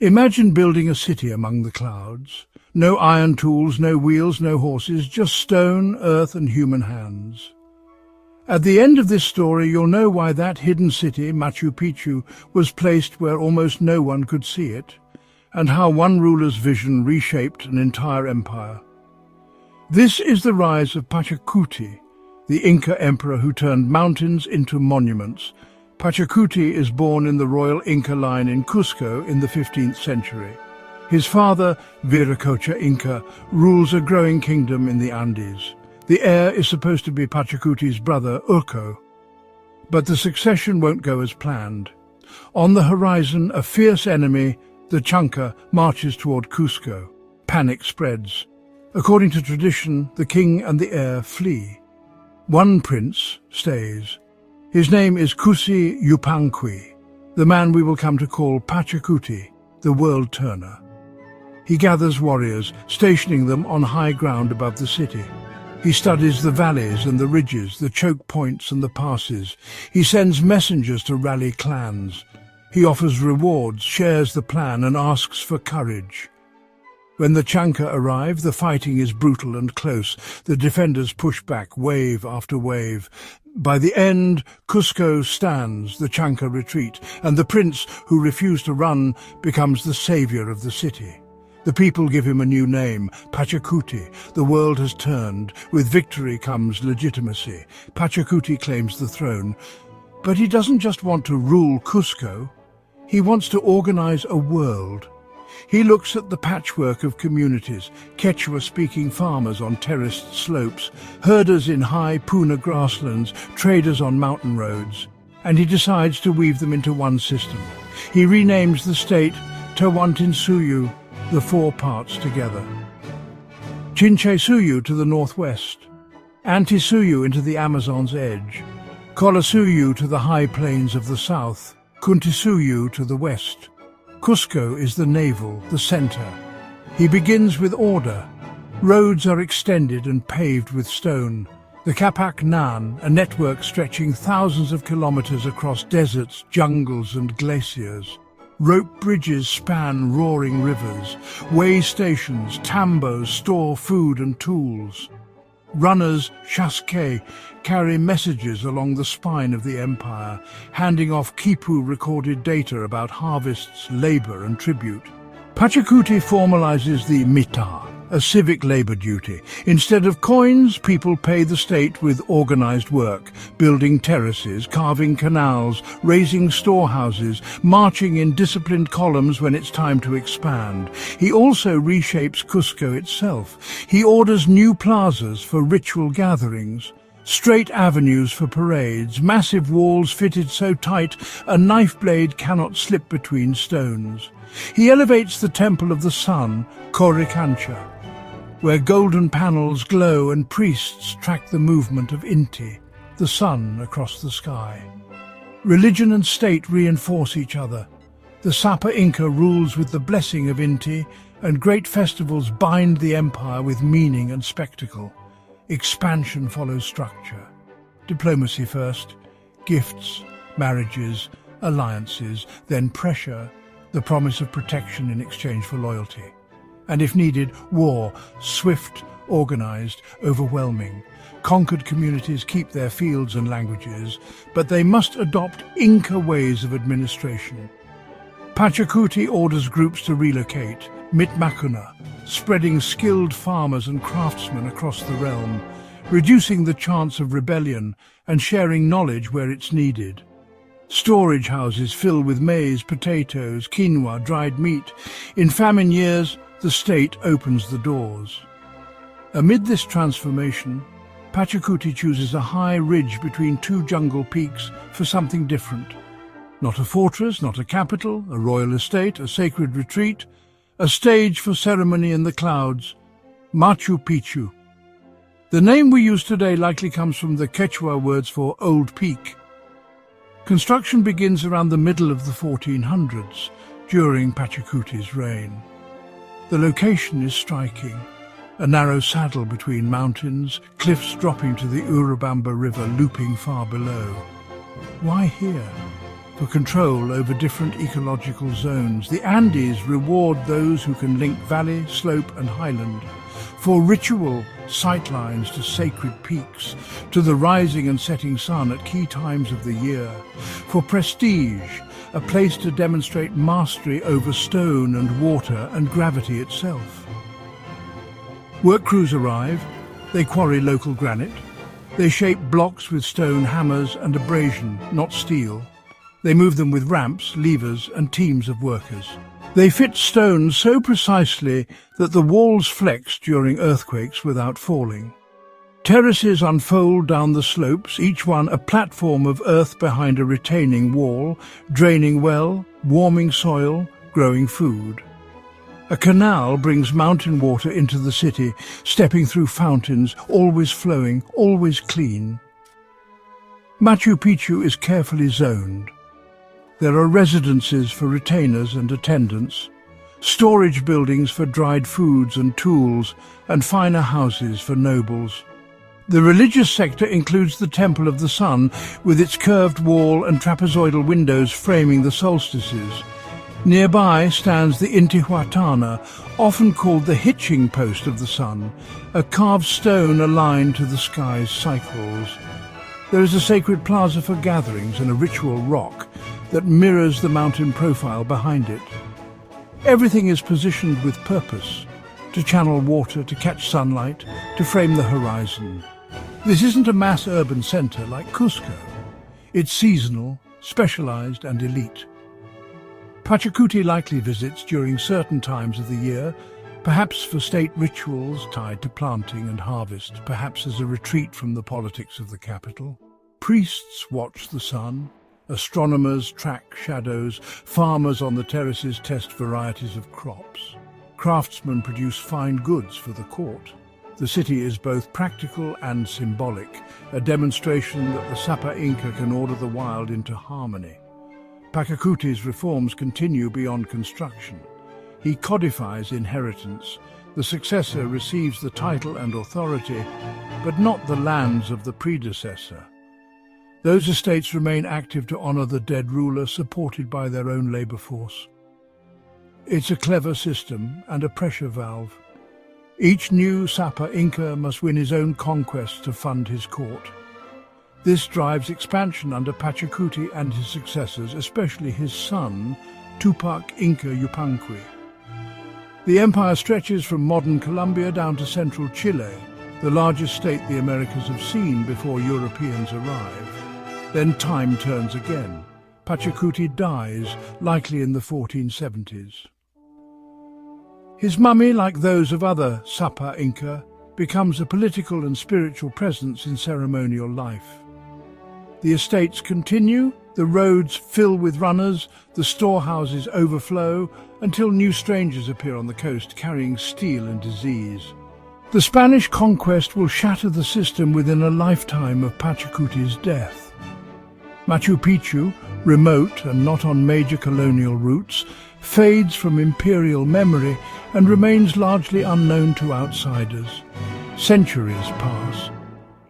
Imagine building a city among the clouds. No iron tools, no wheels, no horses, just stone, earth and human hands. At the end of this story, you'll know why that hidden city, Machu Picchu, was placed where almost no one could see it, and how one ruler's vision reshaped an entire empire. This is the rise of Pachacuti, the Inca emperor who turned mountains into monuments. Pachacuti is born in the royal Inca line in Cusco in the 15th century. His father, Viracocha Inca, rules a growing kingdom in the Andes. The heir is supposed to be Pachacuti's brother, Urco. But the succession won't go as planned. On the horizon, a fierce enemy, the Chanca, marches toward Cusco. Panic spreads. According to tradition, the king and the heir flee. One prince stays. His name is Cusi Yupanqui, the man we will come to call Pachacuti, the world turner. He gathers warriors, stationing them on high ground above the city. He studies the valleys and the ridges, the choke points and the passes. He sends messengers to rally clans. He offers rewards, shares the plan and asks for courage. When the Chanca arrive, the fighting is brutal and close. The defenders push back wave after wave. By the end, Cusco stands, the Chanca retreat, and the prince, who refused to run, becomes the savior of the city. The people give him a new name, Pachacuti. The world has turned. With victory comes legitimacy. Pachacuti claims the throne. But he doesn't just want to rule Cusco. He wants to organize a world. He looks at the patchwork of communities, Quechua-speaking farmers on terraced slopes, herders in high Puna grasslands, traders on mountain roads, and he decides to weave them into one system. He renames the state Tawantinsuyu, the four parts together. Chinchaysuyu to the northwest, Antisuyu into the Amazon's edge, Colasuyu to the high plains of the south, Kuntisuyu to the west. Cusco is the navel, the center. He begins with order. Roads are extended and paved with stone. The Capac Nan, a network stretching thousands of kilometers across deserts, jungles and glaciers. Rope bridges span roaring rivers. Way stations, tambos, store food and tools. Runners, chasque, carry messages along the spine of the empire, handing off Kipu-recorded data about harvests, labor and tribute. Pachacuti formalizes the mita, a civic labor duty. Instead of coins, people pay the state with organized work, building terraces, carving canals, raising storehouses, marching in disciplined columns when it's time to expand. He also reshapes Cusco itself. He orders new plazas for ritual gatherings, straight avenues for parades, massive walls fitted so tight a knife blade cannot slip between stones. He elevates the Temple of the Sun, Coricancha, where golden panels glow and priests track the movement of Inti, the sun across the sky. Religion and state reinforce each other. The Sapa Inca rules with the blessing of Inti, and great festivals bind the empire with meaning and spectacle. Expansion follows structure. Diplomacy first, gifts, marriages, alliances, then pressure, the promise of protection in exchange for loyalty. And if needed, war, swift, organized, overwhelming. Conquered communities keep their fields and languages, but they must adopt Inca ways of administration. Pachacuti orders groups to relocate, Mitmakuna, spreading skilled farmers and craftsmen across the realm, reducing the chance of rebellion and sharing knowledge where it's needed. Storage houses fill with maize, potatoes, quinoa, dried meat. In famine years, the state opens the doors. Amid this transformation, Pachacuti chooses a high ridge between two jungle peaks for something different. Not a fortress, not a capital, a royal estate, a sacred retreat, a stage for ceremony in the clouds, Machu Picchu. The name we use today likely comes from the Quechua words for old peak. Construction begins around the middle of the 1400s, during Pachacuti's reign. The location is striking. A narrow saddle between mountains, cliffs dropping to the Urubamba River looping far below. Why here? for control over different ecological zones. The Andes reward those who can link valley, slope and highland. For ritual, sightlines to sacred peaks, to the rising and setting sun at key times of the year. For prestige, a place to demonstrate mastery over stone and water and gravity itself. Work crews arrive, they quarry local granite. They shape blocks with stone hammers and abrasion, not steel. They move them with ramps, levers and teams of workers. They fit stone so precisely that the walls flex during earthquakes without falling. Terraces unfold down the slopes, each one a platform of earth behind a retaining wall, draining well, warming soil, growing food. A canal brings mountain water into the city, stepping through fountains, always flowing, always clean. Machu Picchu is carefully zoned. There are residences for retainers and attendants, storage buildings for dried foods and tools, and finer houses for nobles. The religious sector includes the Temple of the Sun, with its curved wall and trapezoidal windows framing the solstices. Nearby stands the Intihuatana, often called the hitching post of the sun, a carved stone aligned to the sky's cycles. There is a sacred plaza for gatherings and a ritual rock that mirrors the mountain profile behind it. Everything is positioned with purpose, to channel water, to catch sunlight, to frame the horizon. This isn't a mass urban centre like Cusco. It's seasonal, specialised and elite. Pachacuti likely visits during certain times of the year, perhaps for state rituals tied to planting and harvest, perhaps as a retreat from the politics of the capital. Priests watch the sun, astronomers track shadows, farmers on the terraces test varieties of crops. Craftsmen produce fine goods for the court. The city is both practical and symbolic, a demonstration that the Sapa Inca can order the wild into harmony. Pachacuti's reforms continue beyond construction. He codifies inheritance. The successor receives the title and authority, but not the lands of the predecessor. Those estates remain active to honour the dead ruler, supported by their own labour force. It's a clever system and a pressure valve. Each new Sapa Inca must win his own conquest to fund his court. This drives expansion under Pachacuti and his successors, especially his son, Tupac Inca Yupanqui. The empire stretches from modern Colombia down to central Chile, the largest state the Americas have seen before Europeans arrive. Then time turns again. Pachacuti dies, likely in the 1470s. His mummy, like those of other Sapa Inca, becomes a political and spiritual presence in ceremonial life. The estates continue, the roads fill with runners, the storehouses overflow, until new strangers appear on the coast carrying steel and disease. The Spanish conquest will shatter the system within a lifetime of Pachacuti's death. Machu Picchu, remote and not on major colonial routes, fades from imperial memory and remains largely unknown to outsiders. Centuries pass.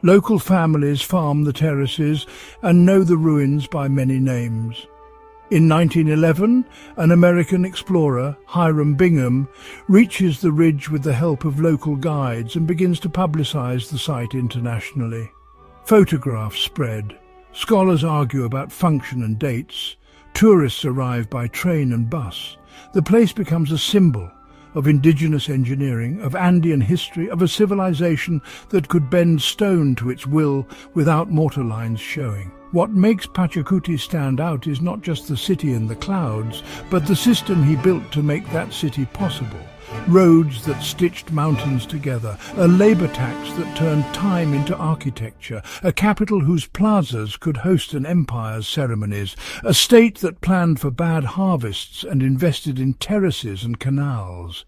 Local families farm the terraces and know the ruins by many names. In 1911, an American explorer, Hiram Bingham, reaches the ridge with the help of local guides and begins to publicize the site internationally. Photographs spread. Scholars argue about function and dates. Tourists arrive by train and bus. The place becomes a symbol of indigenous engineering, of Andean history, of a civilization that could bend stone to its will without mortar lines showing. What makes Pachacuti stand out is not just the city in the clouds, but the system he built to make that city possible. Roads that stitched mountains together, a labour tax that turned time into architecture, a capital whose plazas could host an empire's ceremonies, a state that planned for bad harvests and invested in terraces and canals.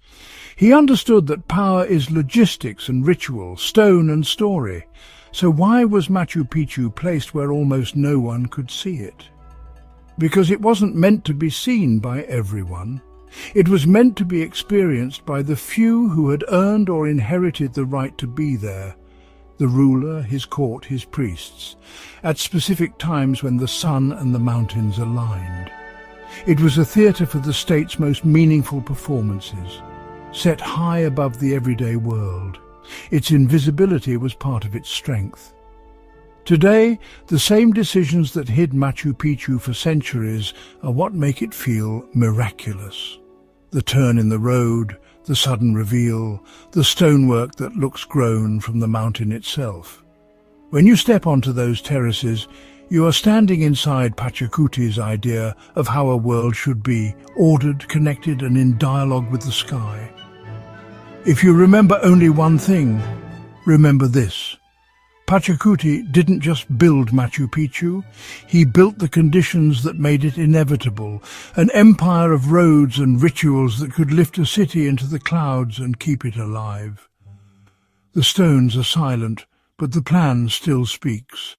He understood that power is logistics and ritual, stone and story. So why was Machu Picchu placed where almost no one could see it? Because it wasn't meant to be seen by everyone. It was meant to be experienced by the few who had earned or inherited the right to be there. the ruler, his court, his priests, at specific times when the sun and the mountains aligned. It was a theatre for the state's most meaningful performances, set high above the everyday world. Its invisibility was part of its strength. Today, the same decisions that hid Machu Picchu for centuries are what make it feel miraculous. The turn in the road, the sudden reveal, the stonework that looks grown from the mountain itself. When you step onto those terraces, you are standing inside Pachacuti's idea of how a world should be, ordered, connected, and in dialogue with the sky. If you remember only one thing, remember this. Pachacuti didn't just build Machu Picchu, he built the conditions that made it inevitable, an empire of roads and rituals that could lift a city into the clouds and keep it alive. The stones are silent, but the plan still speaks.